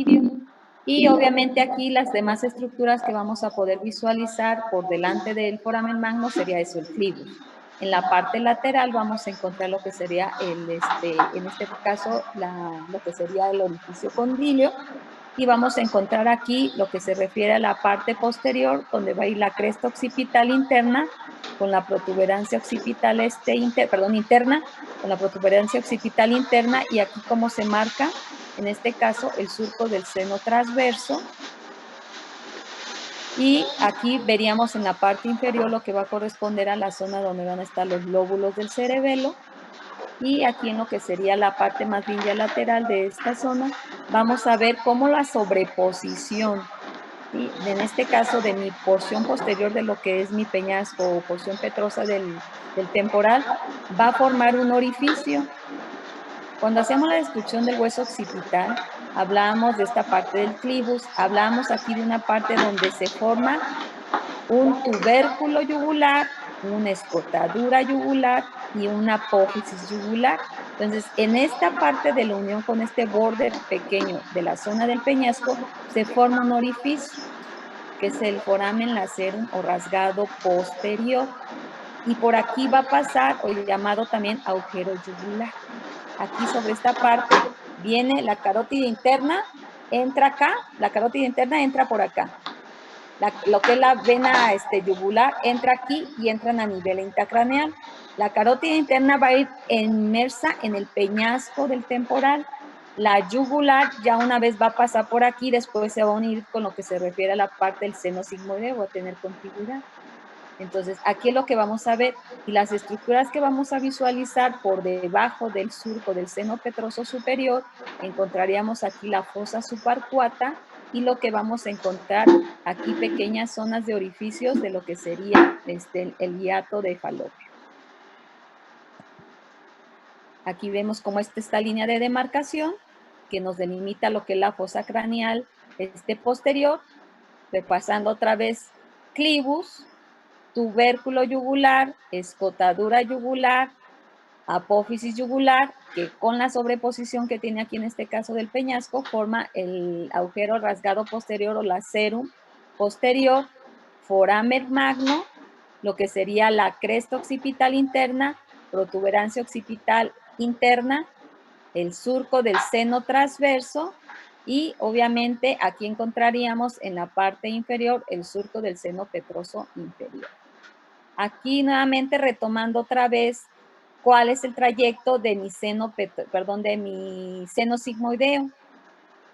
ogidio. Y obviamente aquí las demás estructuras que vamos a poder visualizar por delante del foramen magno sería eso, el clivus. En la parte lateral vamos a encontrar lo que sería en este caso, lo que sería el orificio condilio. Y vamos a encontrar aquí lo que se refiere a la parte posterior, donde va a ir la cresta occipital interna con la protuberancia occipital interna, con la protuberancia occipital interna, y aquí como se marca, en este caso, el surco del seno transverso. Y aquí veríamos en la parte inferior lo que va a corresponder a la zona donde van a estar los lóbulos del cerebelo. Y aquí en lo que sería la parte más bien ya lateral de esta zona, vamos a ver cómo la sobreposición, ¿sí?, en este caso de mi porción posterior de lo que es mi peñasco o porción petrosa del temporal, va a formar un orificio. Cuando hacemos la descripción del hueso occipital, hablamos de esta parte del clivus, hablamos aquí de una parte donde se forma un tubérculo yugular, una escotadura yugular y una apófisis yugular. Entonces, en esta parte de la unión con este borde pequeño de la zona del peñasco, se forma un orificio, que es el foramen lacerum o rasgado posterior. Y por aquí va a pasar, o llamado también agujero yugular. Aquí sobre esta parte viene la carótida interna, entra acá, la carótida interna entra por acá. Lo que es la vena yugular entra aquí y entran a nivel intracraneal. La carótida interna va a ir inmersa en el peñasco del temporal. La yugular ya una vez va a pasar por aquí, después se va a unir con lo que se refiere a la parte del seno sigmoideo, va a tener contigüidad. Entonces, aquí es lo que vamos a ver, y las estructuras que vamos a visualizar por debajo del surco del seno petroso superior, encontraríamos aquí la fosa subarcuata, y lo que vamos a encontrar aquí pequeñas zonas de orificios de lo que sería el hiato de Falopio. Aquí vemos cómo esta línea de demarcación que nos delimita lo que es la fosa craneal posterior, repasando otra vez clivus, tubérculo yugular, escotadura yugular, apófisis yugular, que con la sobreposición que tiene aquí en este caso del peñasco, forma el agujero rasgado posterior o lacerum posterior, foramen magno, lo que sería la cresta occipital interna, protuberancia occipital interna, el surco del seno transverso, y obviamente aquí encontraríamos en la parte inferior el surco del seno petroso inferior. Aquí nuevamente retomando otra vez cuál es el trayecto de mi seno sigmoideo.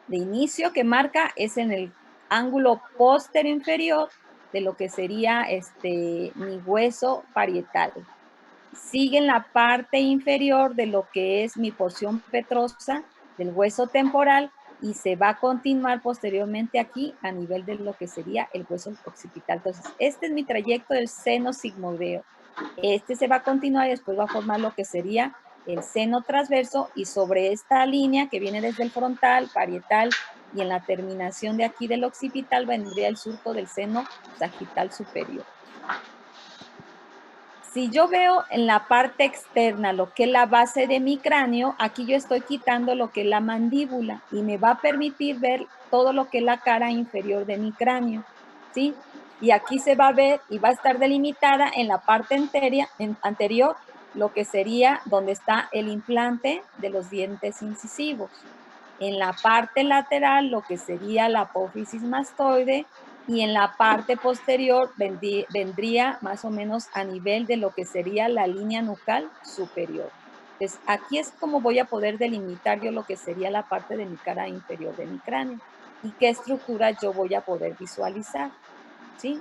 De inicio que marca es en el ángulo posterior inferior de lo que sería mi hueso parietal. Sigue en la parte inferior de lo que es mi porción petrosa del hueso temporal, y se va a continuar posteriormente aquí a nivel de lo que sería el hueso occipital. Entonces, este es mi trayecto del seno sigmoideo. Se va a continuar y después va a formar lo que sería el seno transverso, y sobre esta línea que viene desde el frontal, parietal, y en la terminación de aquí del occipital vendría el surco del seno sagital superior. Si yo veo en la parte externa lo que es la base de mi cráneo, aquí yo estoy quitando lo que es la mandíbula, y me va a permitir ver todo lo que es la cara inferior de mi cráneo, ¿sí? Y aquí se va a ver y va a estar delimitada en la parte anterior lo que sería donde está el implante de los dientes incisivos. En la parte lateral lo que sería la apófisis mastoide, y en la parte posterior vendría más o menos a nivel de lo que sería la línea nucal superior. Entonces, aquí es como voy a poder delimitar yo lo que sería la parte de mi cara inferior de mi cráneo y qué estructura yo voy a poder visualizar, ¿sí?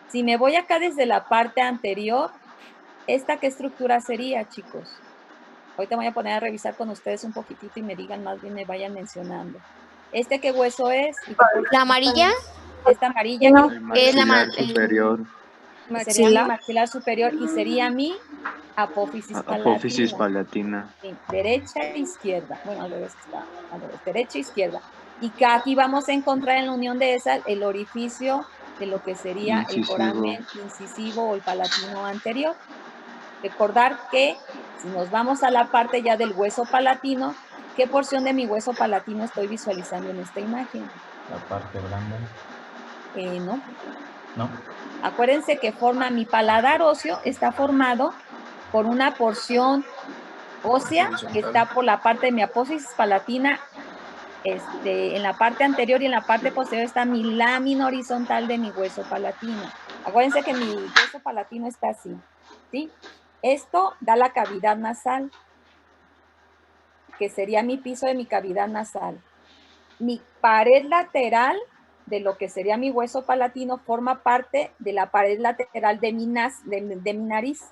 Si me voy acá desde la parte anterior, ¿esta qué estructura sería, chicos? Ahorita voy a poner a revisar con ustedes un poquitito y me digan, más bien me vayan mencionando. ¿Qué hueso es? ¿La amarilla? Esta amarilla El Es maxilar superior. sería mi maxilar superior, y sería mi apófisis Apófisis palatina. palatina. Sí, derecha e izquierda. Bueno, al revés, que está al revés. Derecha e izquierda. Y que aquí vamos a encontrar en la unión de esas el orificio de lo que sería el Incisivo. foramen incisivo o el palatino anterior. Recordar que si nos vamos a la parte ya del hueso palatino, ¿Qué porción de mi hueso palatino estoy visualizando en esta imagen? La parte blanda. No. ¿No? Acuérdense que forma mi paladar óseo, está formado por una porción ósea que está por la parte de mi apófisis palatina, en la parte anterior y en la parte posterior está mi lámina horizontal de mi hueso palatino. Acuérdense que mi hueso palatino está así, ¿sí? Esto da la cavidad nasal, que sería mi piso de mi cavidad nasal. Mi pared lateral de lo que sería mi hueso palatino forma parte de la pared lateral de mi nariz.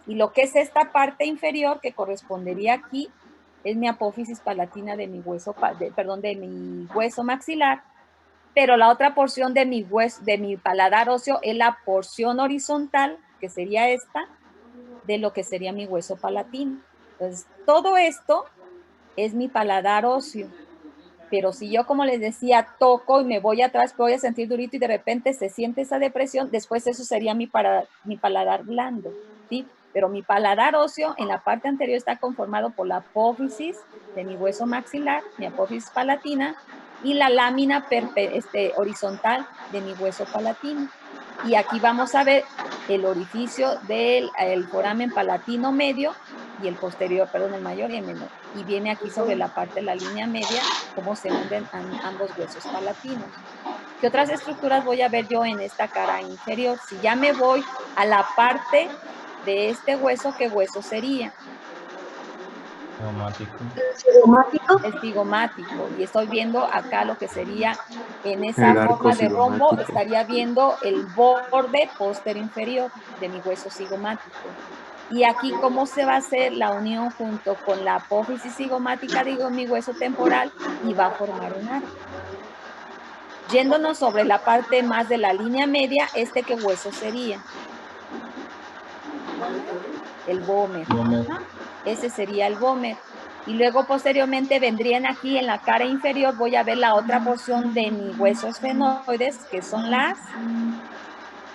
Y lo que es esta parte inferior que correspondería aquí es mi apófisis palatina de mi hueso, de mi hueso maxilar, pero la otra porción de mi de mi paladar óseo es la porción horizontal, que sería esta, de lo que sería mi hueso palatino. Entonces, todo esto es mi paladar óseo. Pero si yo, como les decía, toco y me voy atrás, voy a sentir durito y de repente se siente esa depresión, después eso sería mi paladar blando, ¿sí? Pero mi paladar óseo en la parte anterior está conformado por la apófisis de mi hueso maxilar, mi apófisis palatina, y la lámina horizontal de mi hueso palatino. Y aquí vamos a ver el orificio del foramen palatino medio y el posterior, perdón, el mayor y el menor. Y viene aquí sobre la parte de la línea media cómo se hunden ambos huesos palatinos. ¿Qué otras estructuras voy a ver yo en esta cara inferior? Si ya me voy a la parte de este hueso, ¿qué hueso sería? El cigomático. Y estoy viendo acá lo que sería en esa El arco forma de rombo, cigomático. estaría viendo el borde posterior inferior de mi hueso cigomático. Y aquí, ¿cómo se va a hacer la unión junto con la apófisis cigomática, digo, mi hueso temporal, y va a formar un arco? Yéndonos sobre la parte más de la línea media, ¿qué hueso sería? El vómer. Ese sería el vómer. Y luego posteriormente vendrían aquí en la cara inferior, voy a ver la otra porción de mi hueso esfenoides, que son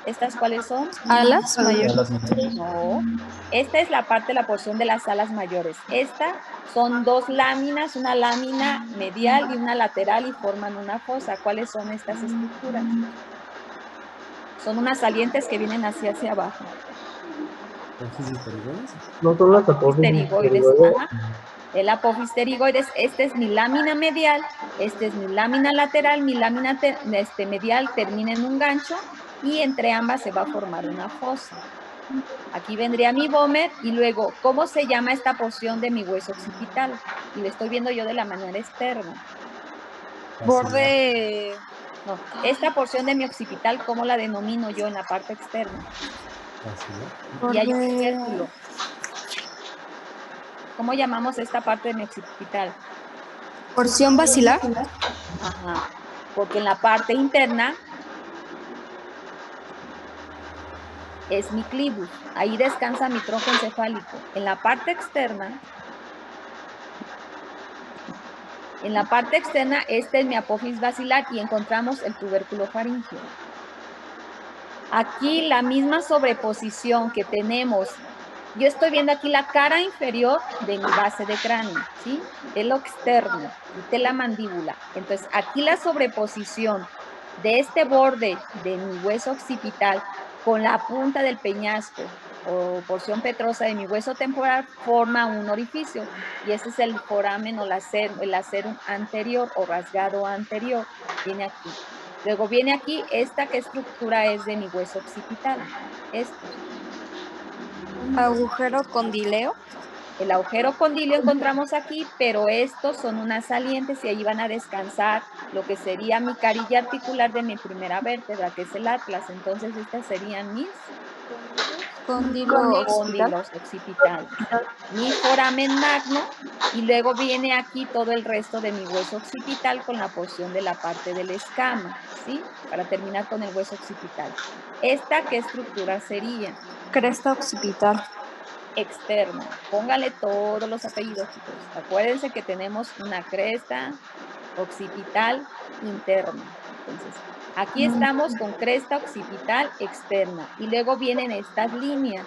¿estas cuáles son? Alas mayores. No, esta es la parte, la porción de las alas mayores. Esta son dos láminas, una lámina medial y una lateral y forman una fosa. ¿Cuáles son estas estructuras? Son unas salientes que vienen hacia abajo. No son las Apófisis apófisis. ajá. El apófisis pterigoides, esta es mi lámina medial, esta es mi lámina lateral, mi lámina medial termina en un gancho y entre ambas se va a formar una fosa. Aquí vendría mi vómer y luego, ¿cómo se llama esta porción de mi hueso occipital? Y lo estoy viendo yo de la manera externa. Borde. No, esta porción de mi occipital, ¿cómo la denomino yo en la parte externa? Y hay un Borde. círculo. ¿Cómo llamamos esta parte de mi occipital? Porción basilar. Ajá, porque en la parte interna es mi clivus, ahí descansa mi tronco encefálico. En la parte externa, este es mi apófisis basilar y encontramos el tubérculo faríngeo. Aquí la misma sobreposición que tenemos, yo estoy viendo aquí la cara inferior de mi base de cráneo, ¿sí? Es lo externo, de la mandíbula. Entonces, aquí la sobreposición de este borde de mi hueso occipital con la punta del peñasco o porción petrosa de mi hueso temporal forma un orificio y ese es el foramen o el acero anterior o rasgado anterior, viene aquí. Luego viene aquí, ¿qué estructura es de mi hueso occipital? Esto. Agujero condileo. El agujero condilio encontramos aquí, pero estos son unas salientes y ahí van a descansar lo que sería mi carilla articular de mi primera vértebra, que es el atlas. Entonces, estas serían mis Cóndilo occipital. cóndilos occipitales. Mi foramen magno y luego viene aquí todo el resto de mi hueso occipital con la porción de la parte del escama, ¿sí? Para terminar con el hueso occipital. ¿Qué estructura sería? Cresta occipital. Externa. Póngale todos los apellidos, chicos. Acuérdense que tenemos una cresta occipital interna. Entonces, aquí estamos con cresta occipital externa y luego vienen estas líneas.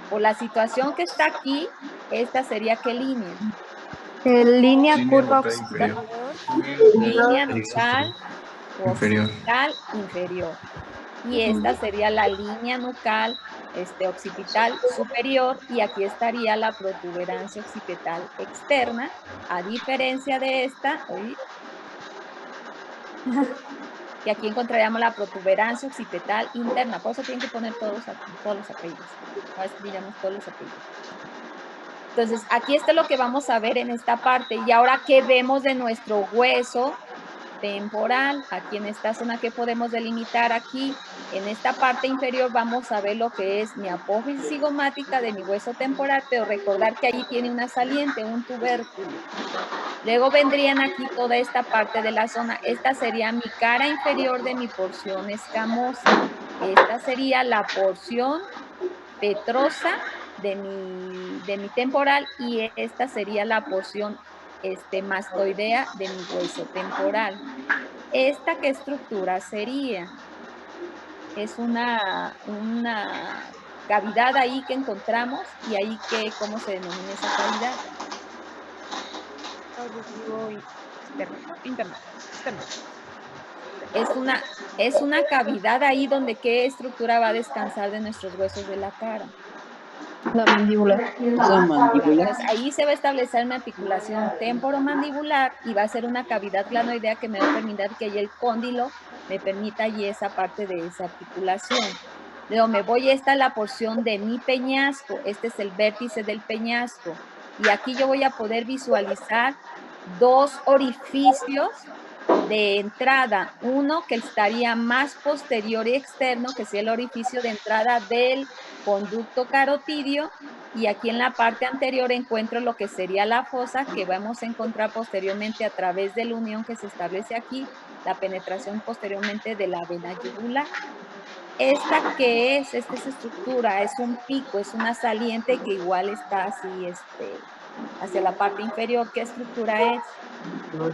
Por la situación que está aquí, esta sería ¿qué línea? Línea curva nucal occipital. Línea Superior. nucal o Inferior. occipital inferior. Y esta sería la línea nucal occipital superior, y aquí estaría la protuberancia occipital externa, a diferencia de esta, que aquí encontraríamos la protuberancia occipital interna. Por eso tienen que poner todos aquí, todos los apellidos. Ahora escribiremos todos los apellidos. Entonces, aquí esto es lo que vamos a ver en esta parte. Y ahora, ¿qué vemos de nuestro hueso temporal? Aquí en esta zona que podemos delimitar aquí, en esta parte inferior vamos a ver lo que es mi apófisis cigomática de mi hueso temporal, pero recordar que allí tiene una saliente, un tubérculo. Luego vendrían aquí toda esta parte de la zona. Esta sería mi cara inferior de mi porción escamosa. Esta sería la porción petrosa de mi temporal, y esta sería la porción mastoidea de mi hueso temporal. ¿Esta qué estructura sería? Es una cavidad ahí que encontramos, y ahí ¿cómo se denomina esa cavidad? Interno. Externo. Es una cavidad ahí donde ¿qué estructura va a descansar de nuestros huesos de la cara? La mandíbula. Esa mandíbula. Entonces, ahí se va a establecer una articulación temporomandibular, y va a ser una cavidad glanoidea que me va a permitir que allí el cóndilo me permita allí esa parte de esa articulación. Luego me voy, esta es la porción de mi peñasco, este es el vértice del peñasco, y aquí yo voy a poder visualizar dos orificios de entrada, uno que estaría más posterior y externo, que sería el orificio de entrada del conducto carotidio, y aquí en la parte anterior encuentro lo que sería la fosa, que vamos a encontrar posteriormente a través de la unión que se establece aquí, la penetración posteriormente de la vena yugular. ¿Esta qué es? Esta es estructura, es un pico, es una saliente que igual está así, hacia la parte inferior. ¿Qué estructura es?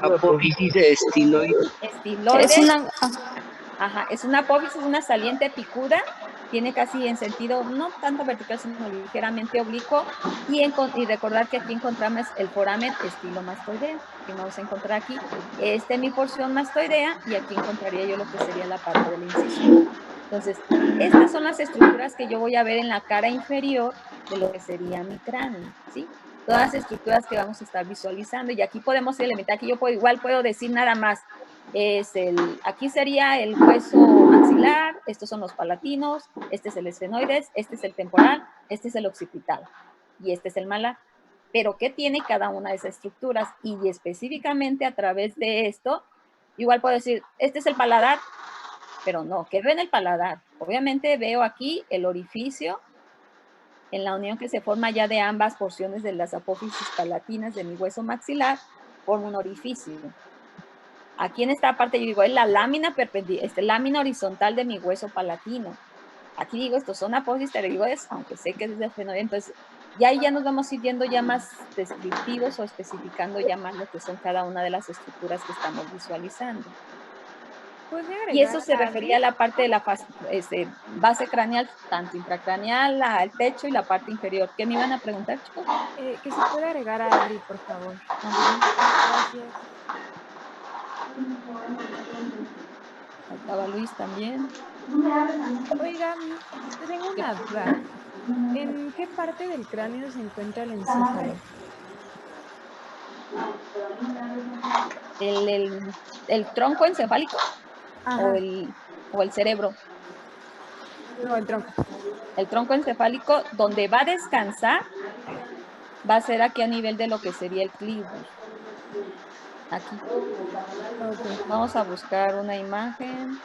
Apófisis estiloide. Estiloide. Es una. Ajá, es una apófisis, una saliente picuda, tiene casi en sentido, no tanto vertical, sino ligeramente oblicuo, y recordar que aquí encontramos el foramen estilo mastoideo, que vamos a encontrar aquí. Esta es mi porción mastoidea, y aquí encontraría yo lo que sería la parte de la incisión. Entonces, estas son las estructuras que yo voy a ver en la cara inferior de lo que sería mi cráneo, ¿sí? Todas las estructuras que vamos a estar visualizando, y aquí podemos delimitar, aquí yo igual puedo decir nada más, aquí sería el hueso maxilar, estos son los palatinos, este es el esfenoides, este es el temporal, este es el occipital, y este es el malar. Pero ¿qué tiene cada una de esas estructuras? Y específicamente a través de esto, igual puedo decir, este es el paladar, pero no, ¿qué veo en el paladar? Obviamente veo aquí el orificio en la unión que se forma ya de ambas porciones de las apófisis palatinas de mi hueso maxilar, forma un orificio. Aquí en esta parte yo digo, es la lámina lámina horizontal de mi hueso palatino. Aquí digo, estos son apófisis pterygoides, aunque sé que es de esfenoide. Entonces, ya ahí ya nos vamos a ir yendo ya más descriptivos o especificando ya más lo que son cada una de las estructuras que estamos visualizando. Y eso se refería a la parte de la base craneal, tanto intracraneal, al techo y la parte inferior. ¿Qué me iban a preguntar, chicos? Que se puede agregar a Adri, por favor. Gracias. Ahí estaba Luis también. Oigan, tengo una duda. ¿En qué parte del cráneo se encuentra el encéfalo? El tronco encefálico. Ajá. o el cerebro. No, el tronco. El tronco encefálico, donde va a descansar, va a ser aquí a nivel de lo que sería el clivus. Aquí. Okay. Vamos a buscar una imagen.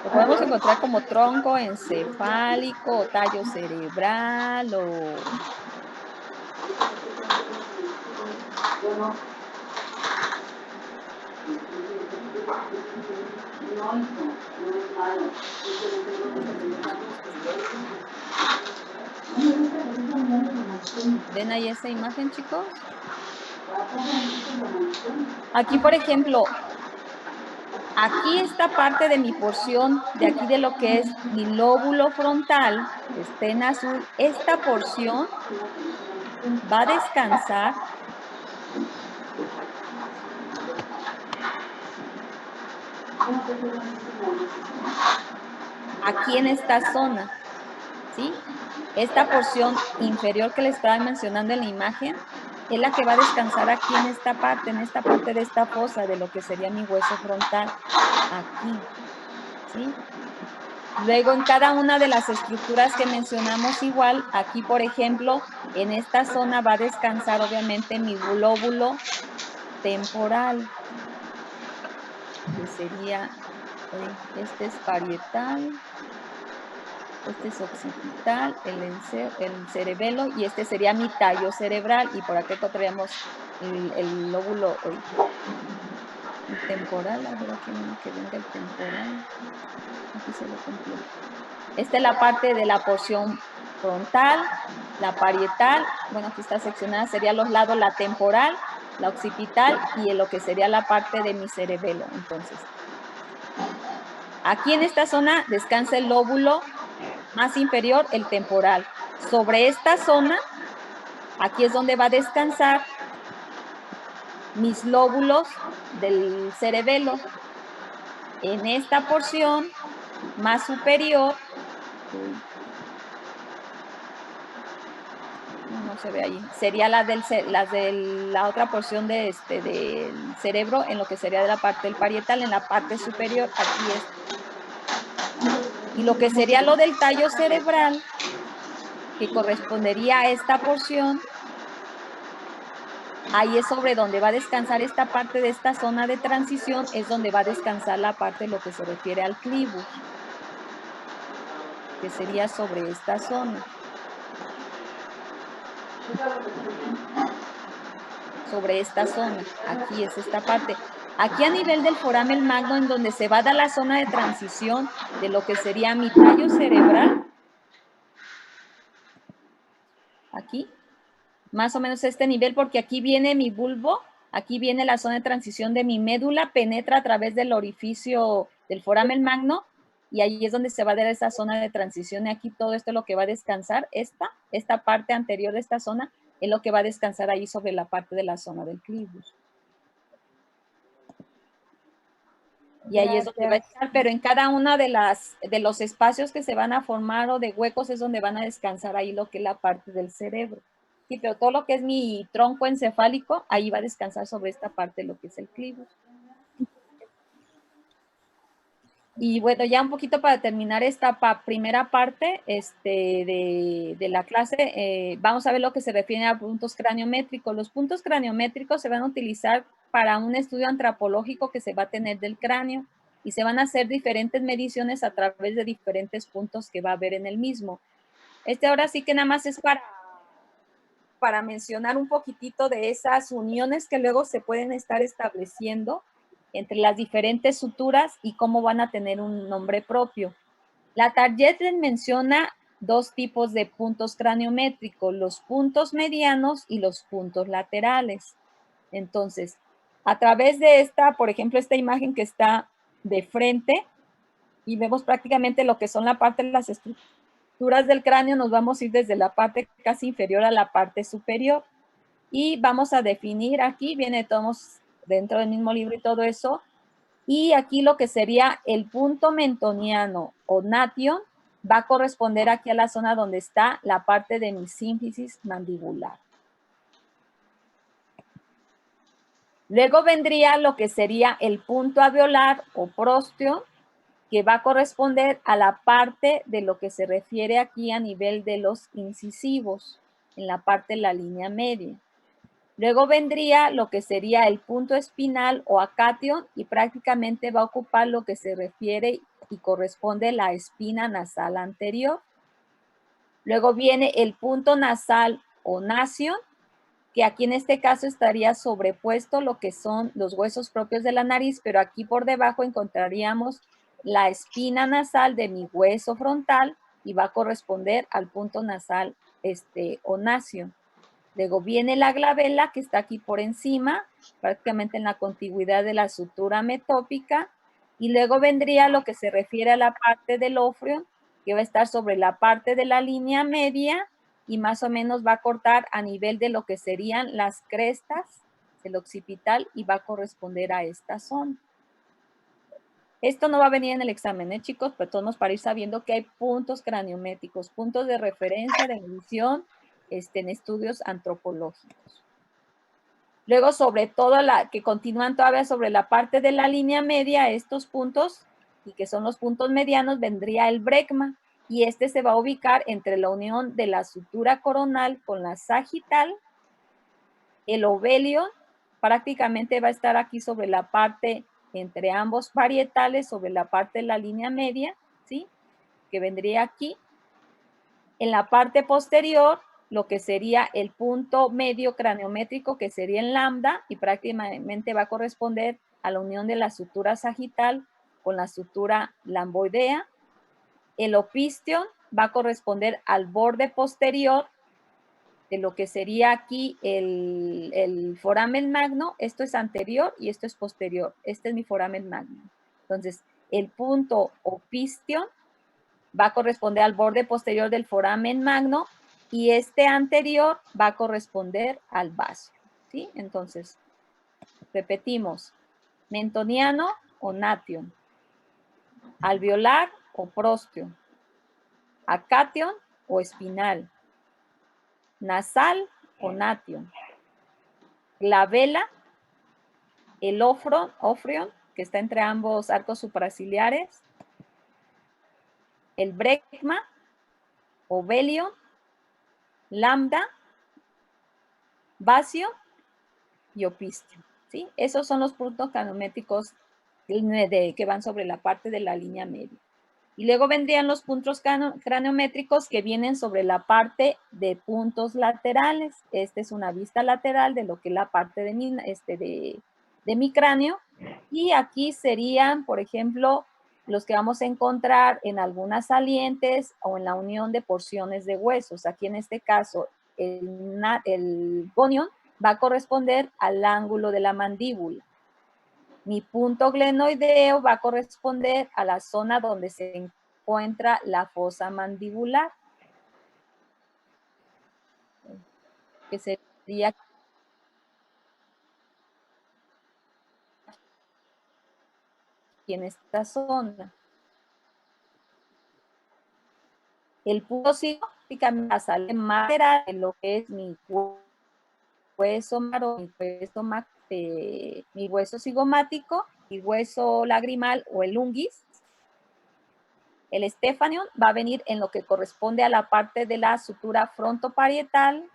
Lo podemos encontrar como tronco encefálico, o tallo cerebral, o ¿ven ahí esa imagen, chicos? Aquí, por ejemplo, Aquí esta parte de mi porción, de aquí de lo que es mi lóbulo frontal, que está en azul, esta porción va a descansar aquí en esta zona, ¿sí? Esta porción inferior que le estaba mencionando en la imagen es la que va a descansar aquí en esta parte de esta fosa de lo que sería mi hueso frontal, aquí, ¿sí? Luego en cada una de las estructuras que mencionamos igual, aquí por ejemplo, en esta zona va a descansar obviamente mi lóbulo temporal, que sería, este es parietal, este es occipital, el cerebelo, y este sería mi tallo cerebral, y por acá encontraríamos el lóbulo el temporal, a ver aquí hay uno que venga el temporal, aquí se lo completo. Esta es la parte de la porción frontal, la parietal, bueno, aquí está seccionada, sería los lados la temporal, la occipital y en lo que sería la parte de mi cerebelo. Entonces, aquí en esta zona descansa el lóbulo más inferior, el temporal. Sobre esta zona, aquí es donde va a descansar mis lóbulos del cerebelo. En esta porción más superior, no se ve ahí, sería las de la otra porción de del cerebro, en lo que sería de la parte del parietal, en la parte superior, aquí es. Y lo que sería lo del tallo cerebral, que correspondería a esta porción, ahí es sobre donde va a descansar esta parte de esta zona de transición, es donde va a descansar la parte de lo que se refiere al clivus, que sería sobre esta zona. Sobre esta zona, aquí es esta parte. Aquí a nivel del foramen magno, en donde se va a dar la zona de transición de lo que sería mi tallo cerebral, aquí, más o menos este nivel, porque aquí viene mi bulbo, aquí viene la zona de transición de mi médula, penetra a través del orificio del foramen magno, y ahí es donde se va a dar esa zona de transición, y aquí todo esto es lo que va a descansar, esta parte anterior de esta zona, es lo que va a descansar ahí sobre la parte de la zona del clivus. Y ahí es donde va a estar, pero en cada una de los espacios que se van a formar o de huecos es donde van a descansar ahí lo que es la parte del cerebro. Sí, pero todo lo que es mi tronco encefálico, ahí va a descansar sobre esta parte lo que es el clivus. Y bueno, ya un poquito para terminar esta primera parte de la clase, vamos a ver lo que se refiere a puntos craniométricos. Los puntos craniométricos se van a utilizar para un estudio antropológico que se va a tener del cráneo y se van a hacer diferentes mediciones a través de diferentes puntos que va a haber en el mismo. Ahora sí que nada más es para mencionar un poquitito de esas uniones que luego se pueden estar estableciendo entre las diferentes suturas y cómo van a tener un nombre propio. La Target menciona dos tipos de puntos craniométricos, los puntos medianos y los puntos laterales. Entonces, a través de esta, por ejemplo, esta imagen que está de frente, y vemos prácticamente lo que son la parte de las estructuras del cráneo, nos vamos a ir desde la parte casi inferior a la parte superior. Y vamos a definir aquí, viene todos dentro del mismo libro y todo eso. Y aquí lo que sería el punto mentoniano o nation va a corresponder aquí a la zona donde está la parte de mi sínfisis mandibular. Luego vendría lo que sería el punto alveolar o prostio, que va a corresponder a la parte de lo que se refiere aquí a nivel de los incisivos, en la parte de la línea media. Luego vendría lo que sería el punto espinal o acation y prácticamente va a ocupar lo que se refiere y corresponde a la espina nasal anterior. Luego viene el punto nasal o nasion, que aquí en este caso estaría sobrepuesto lo que son los huesos propios de la nariz, pero aquí por debajo encontraríamos la espina nasal de mi hueso frontal y va a corresponder al punto nasal o nasion. Luego viene la glabela, que está aquí por encima, prácticamente en la contigüidad de la sutura metópica. Y luego vendría lo que se refiere a la parte del ófreon, que va a estar sobre la parte de la línea media y más o menos va a cortar a nivel de lo que serían las crestas del occipital y va a corresponder a esta zona. Esto no va a venir en el examen, chicos, pero todos para ir sabiendo que hay puntos craniométricos, puntos de referencia de medición en estudios antropológicos. Luego, sobre todo, que continúan todavía sobre la parte de la línea media, estos puntos, y que son los puntos medianos, vendría el brecma, y este se va a ubicar entre la unión de la sutura coronal con la sagital, el ovelio, prácticamente va a estar aquí sobre la parte entre ambos parietales, sobre la parte de la línea media, ¿sí? Que vendría aquí. En la parte posterior, lo que sería el punto medio craniométrico, que sería en lambda, y prácticamente va a corresponder a la unión de la sutura sagital con la sutura lamboidea. El opistion va a corresponder al borde posterior de lo que sería aquí el foramen magno. Esto es anterior y esto es posterior. Este es mi foramen magno. Entonces, el punto opistion va a corresponder al borde posterior del foramen magno y este anterior va a corresponder al vaso, ¿sí? Entonces, repetimos, mentoniano o nation, alveolar o prostio, acation o espinal, nasal o nation, glabela, el ofrion, que está entre ambos arcos supraciliares, el brecma, ovelion, lambda, vasio y opistio, ¿sí? Esos son los puntos craniométricos que van sobre la parte de la línea media. Y luego vendrían los puntos craniométricos que vienen sobre la parte de puntos laterales. Esta es una vista lateral de lo que es la parte de mi cráneo. Y aquí serían, por ejemplo, los que vamos a encontrar en algunas salientes o en la unión de porciones de huesos. Aquí en este caso, el gonion va a corresponder al ángulo de la mandíbula. Mi punto glenoideo va a corresponder a la zona donde se encuentra la fosa mandibular, que sería aquí en esta zona. El punto cigomático sale más lateral de lo que es mi hueso mi hueso cigomático, mi hueso lagrimal o el unguis. El estefanion va a venir en lo que corresponde a la parte de la sutura frontoparietal,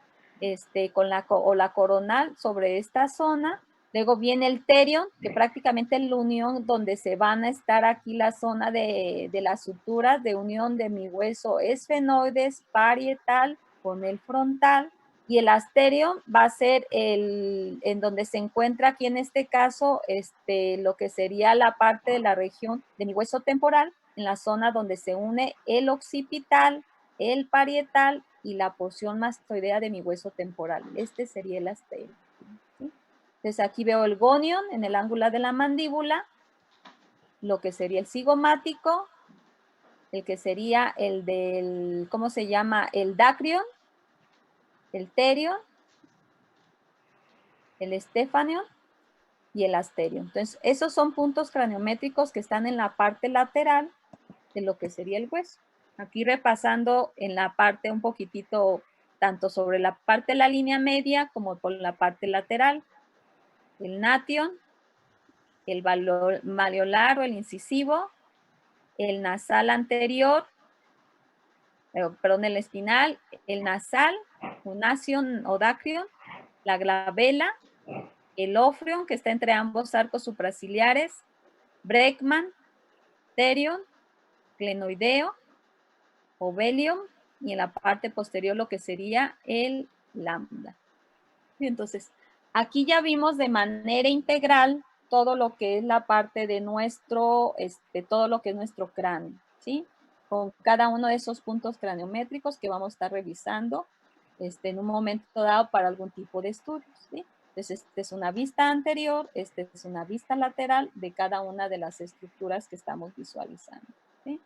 con la coronal sobre esta zona. Luego viene el terion, que prácticamente es la unión donde se van a estar aquí la zona de las suturas de unión de mi hueso esfenoides parietal con el frontal. Y el asterion va a ser en donde se encuentra aquí en este caso lo que sería la parte de la región de mi hueso temporal, en la zona donde se une el occipital, el parietal y la porción mastoidea de mi hueso temporal. Este sería el asterion, ¿sí? Entonces aquí veo el gonion en el ángulo de la mandíbula, lo que sería el cigomático, el que sería el del, ¿cómo se llama? El dacrion, el terion, el estefanion y el asterion. Entonces, esos son puntos craniométricos que están en la parte lateral de lo que sería el hueso. Aquí repasando en la parte un poquitito, tanto sobre la parte de la línea media como por la parte lateral. El nation, el malleolar o el incisivo, el nasal anterior, perdón, el espinal, el nasal, nation o dacrion, la glabela, el ofrion, que está entre ambos arcos supraciliares, brecman, terion, glenoideo, ovelium, y en la parte posterior lo que sería el lambda. Y entonces, aquí ya vimos de manera integral todo lo que es la parte de nuestro, todo lo que es nuestro cráneo, ¿sí? Con cada uno de esos puntos craniométricos que vamos a estar revisando en un momento dado para algún tipo de estudios, ¿sí? Entonces, esta es una vista anterior, esta es una vista lateral de cada una de las estructuras que estamos visualizando, ¿sí?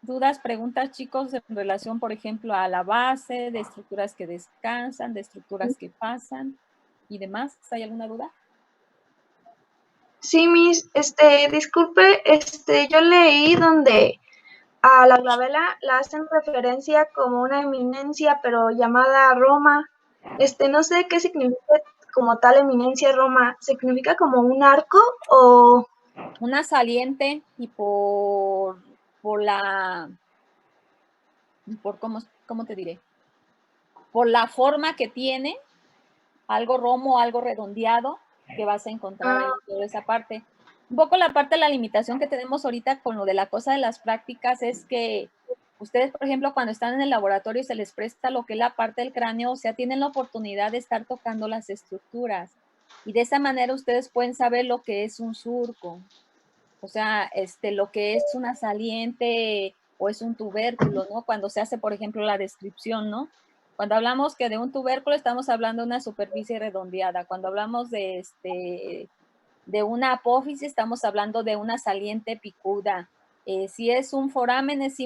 ¿Dudas, preguntas, chicos, en relación, por ejemplo, a la base, de estructuras que descansan, de estructuras que pasan y demás? ¿Hay alguna duda? Sí, Miss, disculpe, yo leí donde a la Glabela la hacen referencia como una eminencia, pero llamada Roma. No sé qué significa como tal eminencia Roma. ¿Significa como un arco o...? Una saliente y por ¿cómo te diré? Por la forma que tiene, algo romo, algo redondeado, que vas a encontrar ahí en toda esa parte. Un poco la parte de la limitación que tenemos ahorita con lo de la cosa de las prácticas es que ustedes, por ejemplo, cuando están en el laboratorio se les presta lo que es la parte del cráneo, o sea, tienen la oportunidad de estar tocando las estructuras. Y de esa manera ustedes pueden saber lo que es un surco. O sea, lo que es una saliente o es un tubérculo, ¿no? Cuando se hace, por ejemplo, la descripción, ¿no? Cuando hablamos que de un tubérculo estamos hablando de una superficie redondeada. Cuando hablamos de una apófisis estamos hablando de una saliente picuda. Si es un foramen es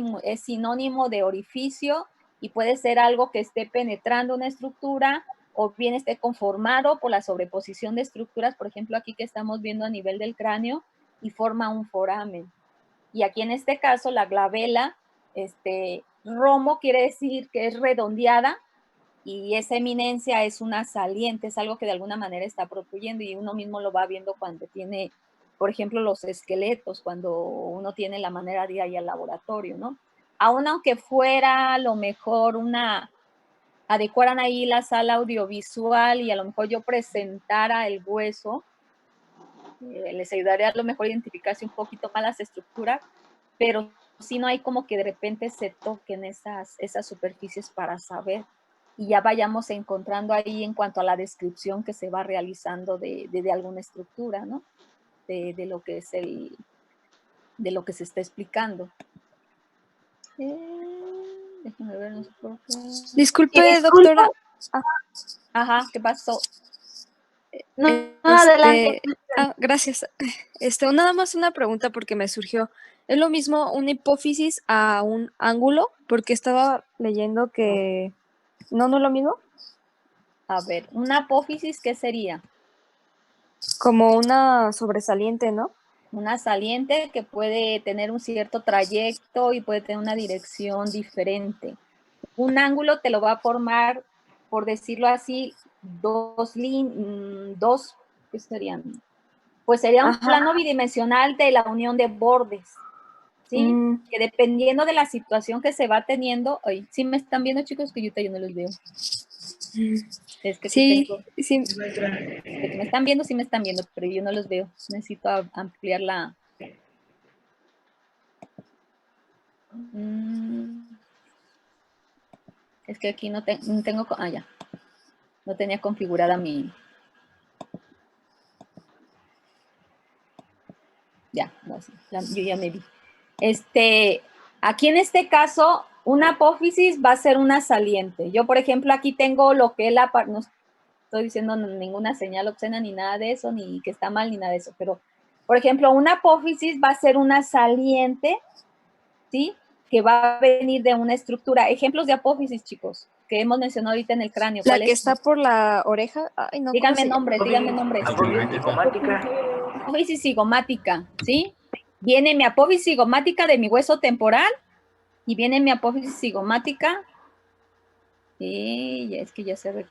sinónimo de orificio y puede ser algo que esté penetrando una estructura o bien esté conformado por la sobreposición de estructuras, por ejemplo, aquí que estamos viendo a nivel del cráneo, y forma un foramen. Y aquí en este caso la glabela, romo quiere decir que es redondeada y esa eminencia es una saliente, es algo que de alguna manera está protuyendo y uno mismo lo va viendo cuando tiene, por ejemplo, los esqueletos, cuando uno tiene la manera de ir ahí al laboratorio, ¿no? Aún aunque fuera a lo mejor adecuaran ahí la sala audiovisual y a lo mejor yo presentara el hueso, les ayudaría a lo mejor a identificarse un poquito más las estructuras, pero si no hay como que de repente se toquen esas superficies para saber y ya vayamos encontrando ahí en cuanto a la descripción que se va realizando de alguna estructura, ¿no? De lo que es de lo que se está explicando. Déjenme ver, no sé por qué. Disculpe, doctora. Ajá, ¿qué pasó? No, adelante. Gracias. Nada más una pregunta porque me surgió. ¿Es lo mismo una hipófisis a un ángulo? Porque estaba leyendo que... ¿No es lo mismo? A ver, una apófisis, ¿qué sería? Como una sobresaliente, ¿no? Una saliente que puede tener un cierto trayecto y puede tener una dirección diferente. Un ángulo te lo va a formar, por decirlo así, ¿qué serían? Pues sería un plano bidimensional de la unión de bordes, ¿sí? Que dependiendo de la situación que se va teniendo, ay, ¿sí me están viendo, chicos? Que yo no los veo. Es que sí. de que me están viendo, sí me están viendo, pero yo no los veo. Necesito ampliar la... Es que aquí no tengo... Ah, ya. No tenía configurada mi... Ya, no, sí, yo ya me vi. Aquí en este caso, una apófisis va a ser una saliente. Yo, por ejemplo, aquí tengo lo que es no estoy diciendo ninguna señal obscena ni nada de eso, ni que está mal ni nada de eso, pero, por ejemplo, una apófisis va a ser una saliente, ¿sí? Que va a venir de una estructura. Ejemplos de apófisis, chicos, que hemos mencionado ahorita en el cráneo. La que está por la oreja. Ay, no, díganme nombres. Apófisis cigomática, ¿sí? Viene mi apófisis cigomática de mi hueso temporal y viene mi apófisis cigomática. Y es que ya se